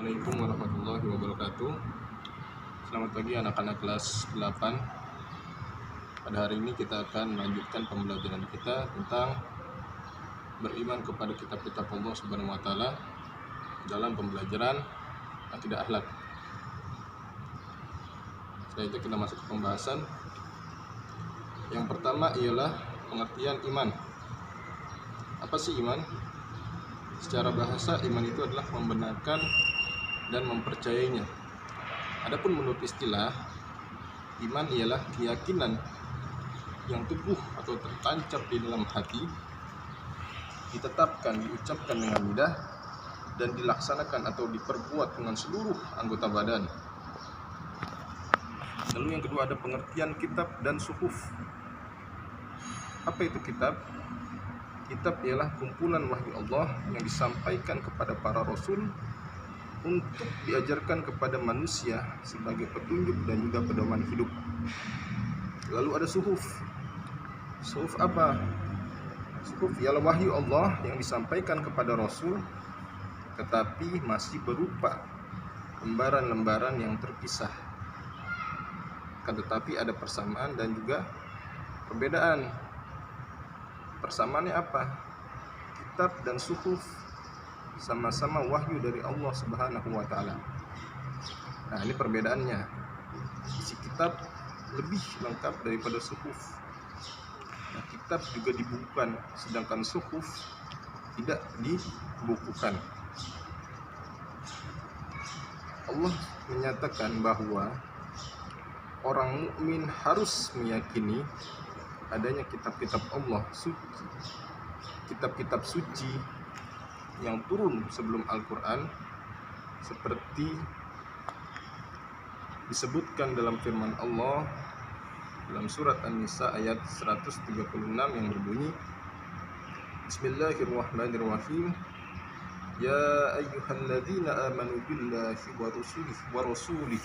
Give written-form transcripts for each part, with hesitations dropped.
Assalamualaikum warahmatullahi wabarakatuh. Selamat pagi anak-anak kelas 8. Pada hari ini kita akan melanjutkan pembelajaran kita tentang beriman kepada kitab-kitab Allah Subhanahu wa taala dalam pembelajaran akidah akhlak. Setelah itu kita masuk ke pembahasan. Yang pertama ialah pengertian iman. Apa sih iman? Secara bahasa, iman itu adalah membenarkan dan mempercayainya. Adapun menurut istilah, iman ialah keyakinan yang teguh atau tertancap di dalam hati, ditetapkan, diucapkan dengan lidah, dan dilaksanakan atau diperbuat dengan seluruh anggota badan. Lalu yang kedua ada pengertian kitab dan suhuf. Apa itu kitab? Kitab ialah kumpulan wahyu Allah yang disampaikan kepada para rasul untuk diajarkan kepada manusia sebagai petunjuk dan juga pedoman hidup. Lalu ada suhuf. Suhuf apa? Suhuf ialah wahyu Allah yang disampaikan kepada rasul tetapi masih berupa lembaran-lembaran yang terpisah. Tetapi ada persamaan dan juga perbedaan. Persamaannya apa? Kitab dan suhuf sama-sama wahyu dari Allah Subhanahu wa taala. Nah, ini perbedaannya. Isi kitab lebih lengkap daripada suhuf. Nah, kitab juga dibukukan, sedangkan suhuf tidak dibukukan. Allah menyatakan bahwa orang mukmin harus meyakini adanya kitab-kitab Allah suci, kitab-kitab suci yang turun sebelum Al-Quran, seperti disebutkan dalam firman Allah dalam surat An-Nisa ayat 136 yang berbunyi, Bismillahirrahmanirrahim, Ya ayyuhalladzina amanu billahi wa rasulih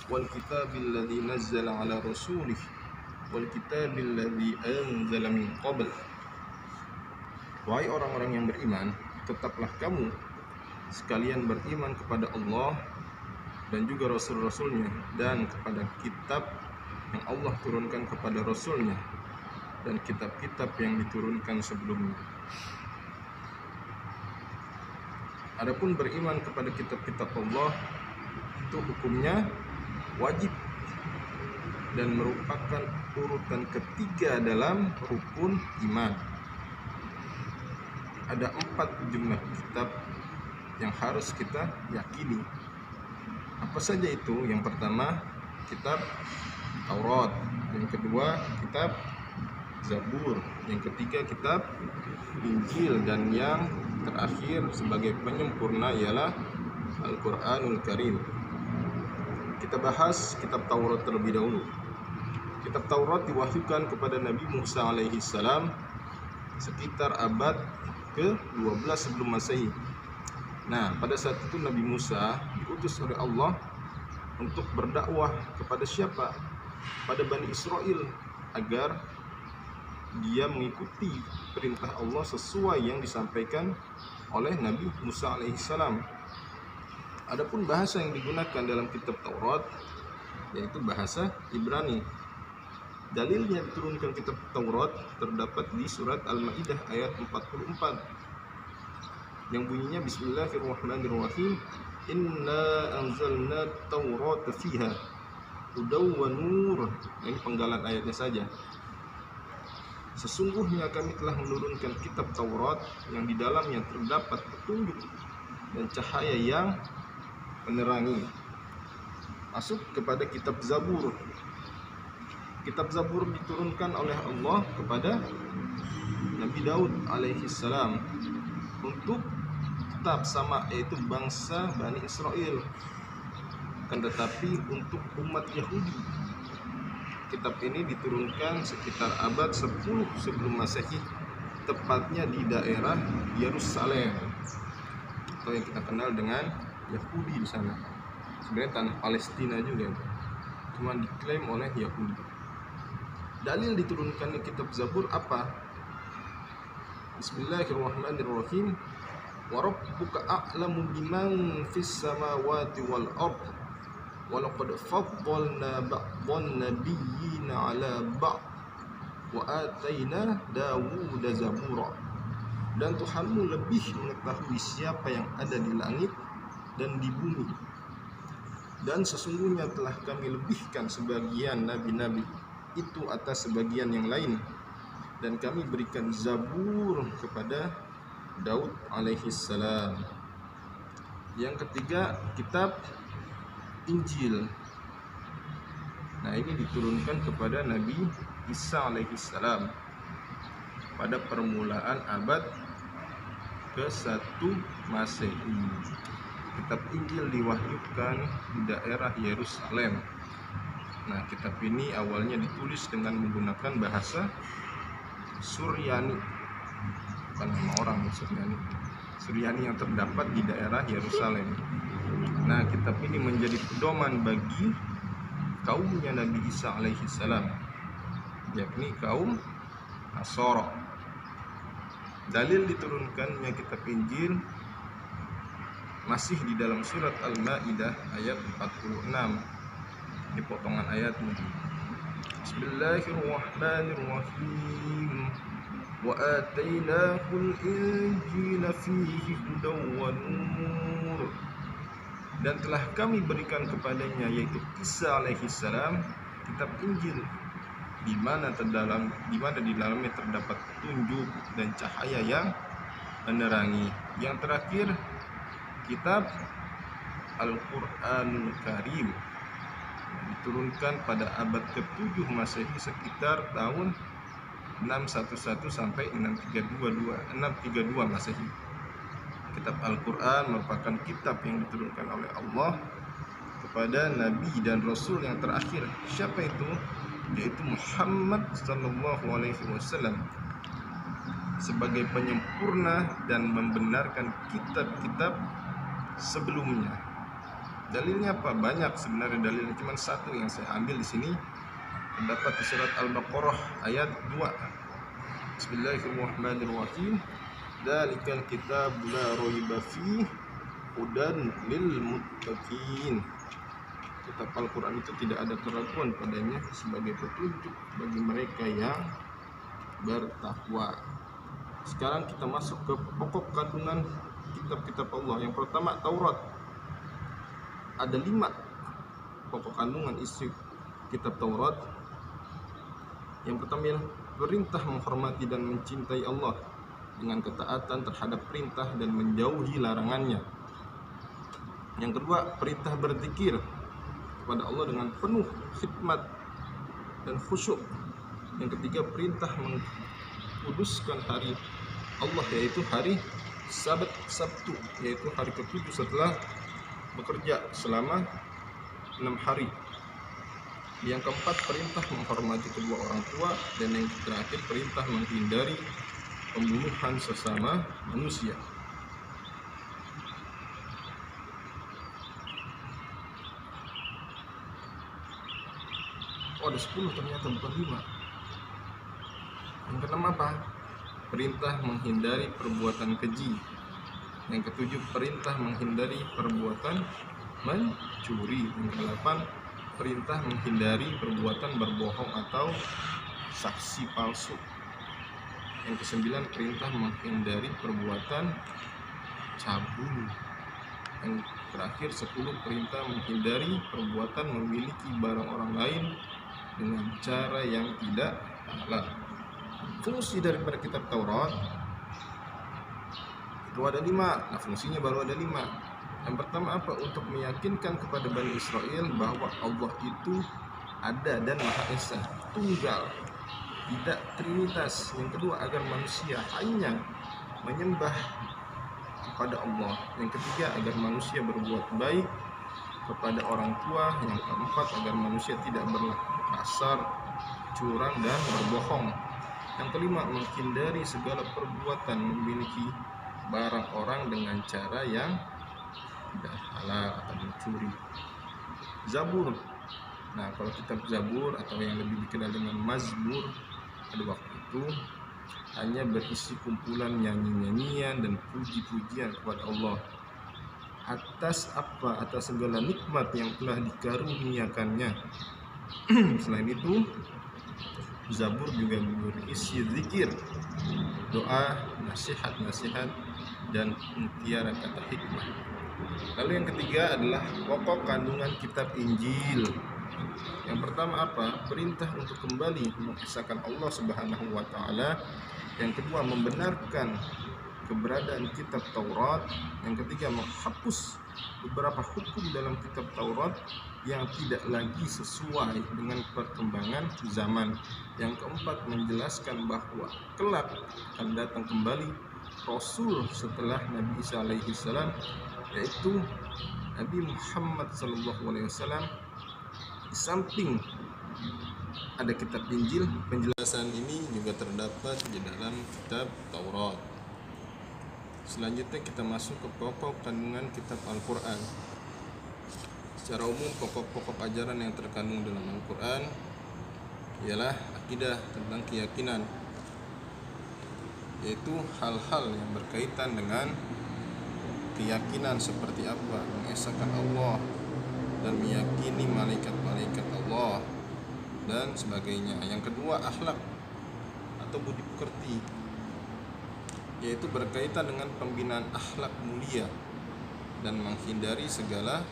wal kitabil ladzi nazzala ala rasulih wal kitabil ladzi anzala min qabl. Wahai orang-orang yang beriman, tetaplah kamu sekalian beriman kepada Allah dan juga Rasul-Rasulnya, dan kepada kitab yang Allah turunkan kepada Rasulnya dan kitab-kitab yang diturunkan sebelumnya. Adapun beriman kepada kitab-kitab Allah itu hukumnya wajib dan merupakan urutan ketiga dalam rukun iman. Ada 4 jumlah kitab yang harus kita yakini. Apa saja itu? Yang pertama, kitab Taurat. Yang kedua, kitab Zabur. Yang ketiga, kitab Injil. Dan yang terakhir sebagai penyempurna ialah Al-Quranul Karim. Kita bahas kitab Taurat terlebih dahulu. Kitab Taurat diwahyukan kepada Nabi Musa alaihi salam sekitar abad ke-12 sebelum Masehi. Nah, pada saat itu Nabi Musa diutus oleh Allah untuk berdakwah kepada siapa? Pada Bani Israel, agar dia mengikuti perintah Allah sesuai yang disampaikan oleh Nabi Musa alaihissalam. Adapun bahasa yang digunakan dalam kitab Taurat yaitu bahasa Ibrani. Dalilnya diturunkan kitab Taurat terdapat di surat Al-Maidah ayat 44 yang bunyinya Bismillahirrahmanirrahim, Inna anzalna Taurata fiha hudaw wa nur. Ini penggalan ayatnya saja. Sesungguhnya kami telah menurunkan kitab Taurat yang di dalamnya terdapat petunjuk dan cahaya yang menerangi. Masuk kepada kitab Zabur. Kitab Zabur diturunkan oleh Allah kepada Nabi Daud alaihi salam untuk tetap sama, yaitu bangsa Bani Israel. Kan tetapi untuk umat Yahudi, kitab ini diturunkan sekitar abad 10 sebelum Masehi, tepatnya di daerah Yerusalem atau yang kita kenal dengan Yahudi di sana. Sebenarnya tanah Palestina juga, cuma diklaim oleh Yahudi. Dalil diturunkannya kitab Zabur apa? Bismillahirrahmanirrahim. wa rabbuka a'lamu biman fis samawati wal ard wa laqad faddalna ba'dhan nabiyyina 'ala ba'd wa ataina Dawuda zabura. Dan Tuhanmu lebih mengetahui siapa yang ada di langit dan di bumi, dan sesungguhnya telah kami lebihkan sebagian nabi-nabi itu atas sebagian yang lain, dan kami berikan Zabur kepada Daud alaihi salam. Yang ketiga, kitab Injil. Nah, ini diturunkan kepada Nabi Isa alaihi salam pada permulaan abad ke-1 Masehi. Kitab Injil diwahyukan di daerah Yerusalem. Nah, kitab ini awalnya ditulis dengan menggunakan bahasa Suryani, bukan nama orang, Suryani yang terdapat di daerah Yerusalem. Nah, kitab ini menjadi pedoman bagi kaumnya Nabi Isa alaihi salam, yakni kaum Nasara. Dalil diturunkannya kitab Injil masih di dalam surat Al-Maidah ayat 46. Di potongan ayatnya. Bismillahirrahmanirrahim. Wa atainahul injila fihi hudaw wa nur. Dan telah kami berikan kepadanya, yaitu Isa alaihi salam, kitab Injil, di mana di dalamnya terdapat petunjuk dan cahaya yang menerangi. Yang terakhir, kitab Al-Qur'anul Karim, diturunkan pada abad ke-7 Masehi sekitar tahun 611 sampai 632 Masehi. Kitab Al-Qur'an merupakan kitab yang diturunkan oleh Allah kepada nabi dan rasul yang terakhir. Siapa itu? Yaitu Muhammad sallallahu alaihi wasallam, sebagai penyempurna dan membenarkan kitab-kitab sebelumnya. Dalilnya apa? Banyak sebenarnya dalilnya, cuma satu yang saya ambil di sini, terdapat di surat Al-Baqarah ayat 2. Bismillahirrahmanirrahim. Dzalikal kitabu la raiba fihi hudan lil muttaqin. Kitab Al-Quran itu tidak ada keraguan padanya sebagai petunjuk bagi mereka yang bertakwa. Sekarang kita masuk ke pokok kandungan kitab-kitab Allah. Yang pertama, Taurat. Ada 5 pokok kandungan isi kitab Taurat. Yang pertama, perintah menghormati dan mencintai Allah dengan ketaatan terhadap perintah dan menjauhi larangannya. Yang kedua, perintah berzikir kepada Allah dengan penuh khidmat dan khusyuk. Yang ketiga, perintah mengkuduskan hari Allah, yaitu hari Sabtu, yaitu hari ke-7 setelah bekerja selama 6 hari. Yang keempat, perintah menghormati kedua orang tua. Dan yang terakhir, perintah menghindari pembunuhan sesama manusia. Oh, ada 10 ternyata, bukan 5. Yang keenam apa? Perintah menghindari perbuatan keji. Yang ketujuh, perintah menghindari perbuatan mencuri. Yang kedelapan, perintah menghindari perbuatan berbohong atau saksi palsu. Yang kesembilan, perintah menghindari perbuatan cabul. Yang terakhir 10, perintah menghindari perbuatan memiliki barang orang lain dengan cara yang tidak halal. Fungsi daripada kitab Taurat itu ada 5. Nah, fungsinya baru ada 5. Yang pertama apa? Untuk meyakinkan kepada Bani Israel bahwa Allah itu ada dan Maha Esa, tunggal, tidak trinitas. Yang kedua, agar manusia hanya menyembah kepada Allah. Yang ketiga, agar manusia berbuat baik kepada orang tua. Yang keempat, agar manusia tidak berlaku kasar, curang, dan berbohong. Yang kelima, menghindari segala perbuatan memiliki barang orang dengan cara yang tidak halal atau mencuri. Zabur. Nah, kalau kitab Zabur atau yang lebih dikenal dengan Mazmur, pada waktu itu hanya berisi kumpulan nyanyi-nyanyian dan puji-pujian kepada Allah atas segala nikmat yang telah dikaruniakannya. Selain itu, Zabur juga berisi zikir, doa, nasihat-nasihat, dan mutiara kata hikmah. Lalu yang ketiga adalah pokok kandungan kitab Injil. Yang pertama apa? Perintah untuk kembali mengesahkan Allah Subhanahu wa taala. Yang kedua, membenarkan keberadaan kitab Taurat. Yang ketiga, menghapus beberapa hukum dalam kitab Taurat yang tidak lagi sesuai dengan perkembangan zaman. Yang keempat, menjelaskan bahwa kelak akan datang kembali Rasul setelah Nabi Isa alaihi salam, yaitu Nabi Muhammad sallallahu alaihi wasallam. Di samping ada kitab Injil, penjelasan ini juga terdapat di dalam kitab Taurat. Selanjutnya kita masuk ke pokok kandungan kitab Al-Quran. Secara umum pokok-pokok ajaran yang terkandung dalam Al-Quran ialah akidah, tentang keyakinan, yaitu hal-hal yang berkaitan dengan keyakinan seperti apa, mengesahkan Allah dan meyakini malaikat-malaikat Allah dan sebagainya. Yang kedua, akhlak atau budi pekerti, yaitu berkaitan dengan pembinaan akhlak mulia dan menghindari segala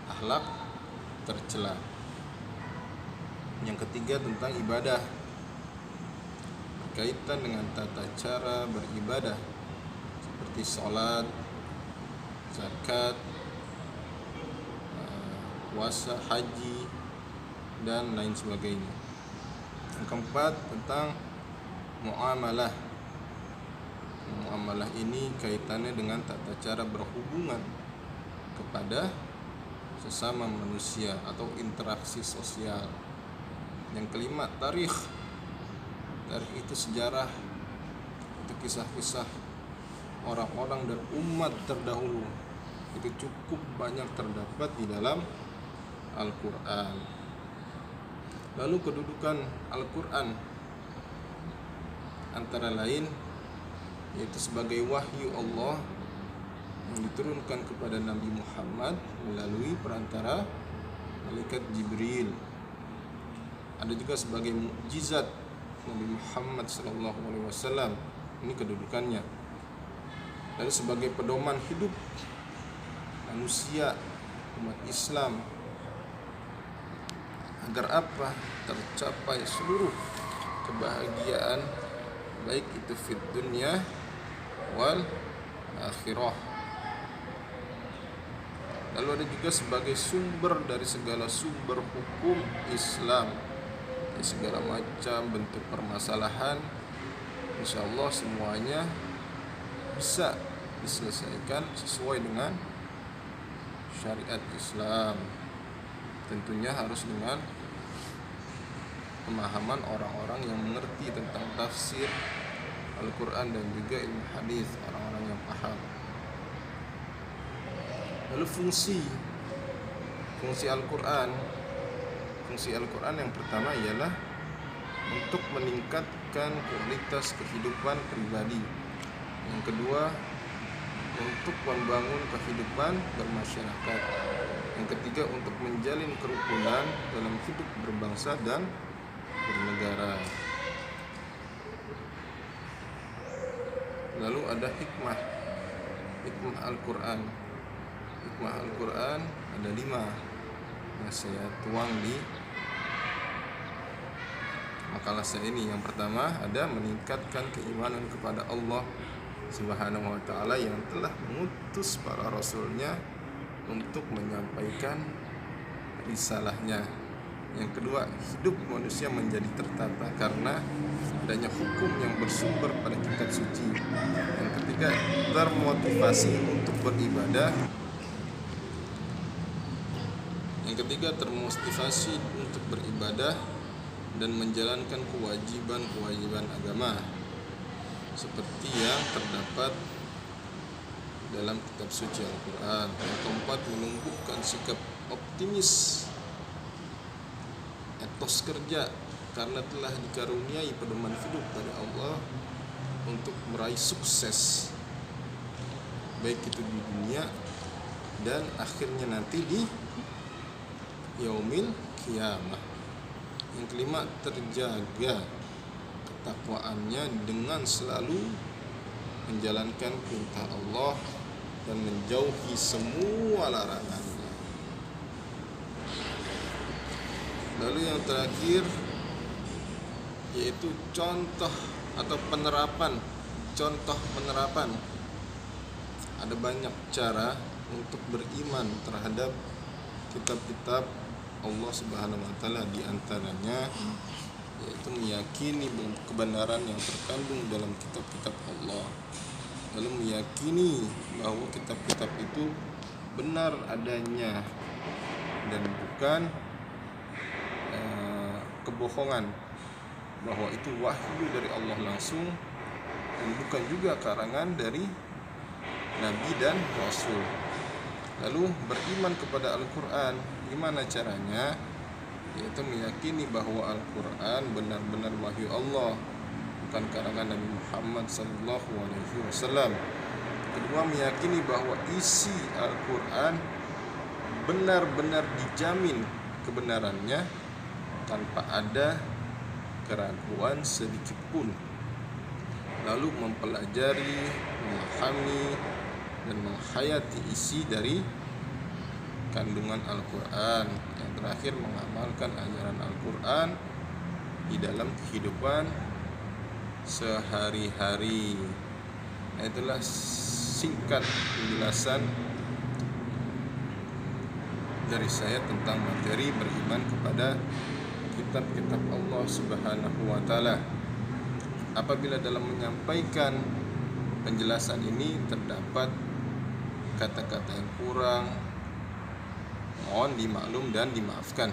akhlak tercela. Yang ketiga, tentang ibadah, berkaitan dengan tata cara beribadah seperti sholat, zakat, puasa, haji, dan lain sebagainya. Yang keempat, tentang muamalah. Muamalah ini kaitannya dengan tata cara berhubungan kepada sesama manusia atau interaksi sosial. Yang kelima, tarikh. Tarikh itu sejarah, itu kisah-kisah orang-orang dan umat terdahulu. Itu cukup banyak terdapat di dalam Al-Quran. Lalu kedudukan Al-Quran antara lain yaitu sebagai wahyu Allah yang diturunkan kepada Nabi Muhammad melalui perantara malaikat Jibril. Ada juga sebagai mukjizat Nabi Muhammad SAW. Ini kedudukannya. Lalu sebagai pedoman hidup manusia umat Islam, agar apa? Tercapai seluruh kebahagiaan, baik itu fid dunya wal akhirah. Lalu ada juga sebagai sumber dari segala sumber hukum Islam, segala macam bentuk permasalahan, insya Allah semuanya bisa diselesaikan sesuai dengan syariat Islam. Tentunya harus dengan pemahaman orang-orang yang mengerti tentang tafsir Al-Quran dan juga ilmu hadis, orang-orang yang paham. Lalu fungsi Al-Quran. Fungsi Al-Quran yang pertama ialah untuk meningkatkan kualitas kehidupan pribadi. Yang kedua, untuk membangun kehidupan bermasyarakat. Yang ketiga, untuk menjalin kerukunan dalam hidup berbangsa dan bernegara. Lalu ada hikmah Al-Quran. Hikmah Al-Quran ada 5 yang saya tuang di makalah saya ini. Yang pertama ada meningkatkan keimanan kepada Allah Subhanahu wa ta'ala yang telah mengutus para rasulnya untuk menyampaikan risalahnya. Yang kedua, hidup manusia menjadi tertata karena adanya hukum yang bersumber pada kitab suci. Yang ketiga, termotivasi untuk beribadah. Yang ketiga, termotivasi untuk beribadah dan menjalankan kewajiban-kewajiban agama seperti yang terdapat dalam kitab suci Al-Quran. Yang keempat, menumbuhkan sikap optimis, etos kerja, karena telah dikaruniai pedoman hidup dari Allah untuk meraih sukses, baik itu di dunia dan akhirnya nanti di yaumil qiyamah. Yang kelima, terjaga ketakwaannya dengan selalu menjalankan perintah Allah dan menjauhi semua larangannya. Lalu yang terakhir yaitu contoh atau penerapan. Ada banyak cara untuk beriman terhadap kitab-kitab Allah Subhanahu wa taala, di antaranya yaitu meyakini kebenaran yang terkandung dalam kitab-kitab Allah, lalu meyakini bahwa kitab-kitab itu benar adanya dan bukan kebohongan, bahwa itu wahyu dari Allah langsung dan bukan juga karangan dari Nabi dan Rasul. Lalu beriman kepada Al-Quran. Gimana caranya? Yaitu meyakini bahwa Al-Quran benar-benar wahyu Allah, bukan karangan Nabi Muhammad SAW. Kedua, meyakini bahwa isi Al-Quran benar-benar dijamin kebenarannya tanpa ada keraguan sedikit pun. Lalu mempelajari, memahami, dan menghayati isi dari kandungan Al-Quran. Yang terakhir, mengamalkan ajaran Al-Quran di dalam kehidupan sehari-hari. Itulah singkat penjelasan dari saya tentang materi beriman kepada kitab-kitab Allah Subhanahu wa taala. Apabila dalam menyampaikan penjelasan ini terdapat kata-kata yang kurang, mohon dimaklum dan dimaafkan.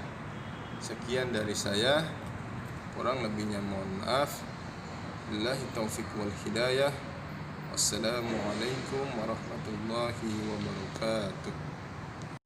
Sekian dari saya, kurang lebihnya mohon maaf. Billahi taufiq wal hidayah. Wassalamualaikum warahmatullahi wabarakatuh.